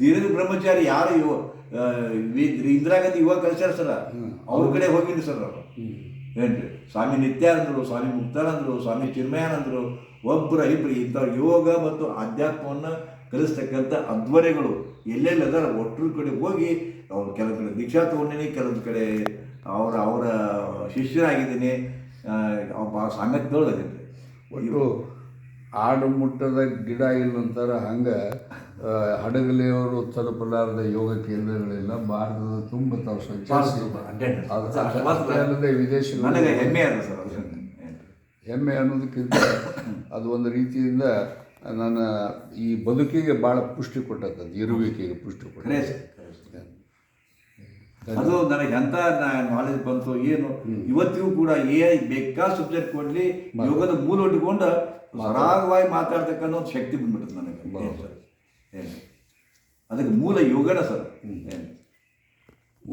ಧೀರೇಂದ್ರ ಬ್ರಹ್ಮಚಾರಿ ಯಾರು ಇಂದಿರಾ ಗಾಂಧಿ ಯುವ ಕಲ್ಚರ್ ಸರ ಅವ್ರ ಕಡೆ ಹೋಗಿದ್ರು ಸರ್ ಅವರು ಏನ್ರಿ. ಸ್ವಾಮಿ ನಿತ್ಯಾನಂದರು, ಸ್ವಾಮಿ ಮುಕ್ತಾನಂದರು, ಸ್ವಾಮಿ ಚಿನ್ಮಯಾನಂದರು, ಒಬ್ಬರ ಇಬ್ಬರು ಇಂಥವ್ರು ಯೋಗ ಮತ್ತು ಆಧ್ಯಾತ್ಮವನ್ನು ಕಲಿಸ್ತಕ್ಕಂಥ ಅಧ್ವರ್ಯಗಳು ಎಲ್ಲೆಲ್ಲಿ ಅದರ ಒಟ್ಟರ ಕಡೆ ಹೋಗಿ ಅವ್ರು ಕೆಲವೊಂದು ಕಡೆ ದೀಕ್ಷಾ ತೊಗೊಂಡಿನಿ, ಕೆಲವೊಂದು ಕಡೆ ಅವರ ಶಿಷ್ಯರಾಗಿದ್ದೀನಿ, ಸಾಂಗತ್ಯದೊಳಗೆ ಅದೀನಿ ರೀ. ಒಟ್ಟು ಆಡು ಮುಟ್ಟದ ಗಿಡ ಇಲ್ಲಂತಾರೆ ಹಂಗೆ ಹಡಗಲಿಯವರು ತಲುಪಲಾರದ ಯೋಗ ಕೇಂದ್ರಗಳೆಲ್ಲ ಭಾರತದ ತುಂಬ ತಾವು ಸಂಚರಿಸಿ ಅಲ್ಲದೆ ವಿದೇಶಿ ನನಗೆ ಹೆಮ್ಮೆ ಅದ ಸರ್ ಅದು. ಹೆಮ್ಮೆ ಅನ್ನೋದಕ್ಕಿಂತ ಅದು ಒಂದು ರೀತಿಯಿಂದ ನನ್ನ ಈ ಬದುಕಿಗೆ ಭಾಳ ಪುಷ್ಟಿ ಕೊಟ್ಟದ್ದು, ಇರುವಿಕೆಗೆ ಪುಷ್ಟಿ ಕೊಟ್ಟೆ. ಅದು ನನಗೆ ಎಂಥ ನಾಲೆಜ್ ಬಂತು ಏನು ಇವತ್ತಿಗೂ ಕೂಡ ಬೇಕಾದ ಸಬ್ಜೆಕ್ಟ್ ಕೊಡಲಿ ಯೋಗದ ಮೂಲ ಇಟ್ಕೊಂಡು ಸರಾಗವಾಗಿ ಮಾತಾಡ್ತಕ್ಕಂಥ ಒಂದು ಶಕ್ತಿ ಬಂದ್ಬಿಟ್ಟது ನನಗೆ. ಅದಕ್ಕೆ ಮೂಲ ಯೋಗನ ಸರ್.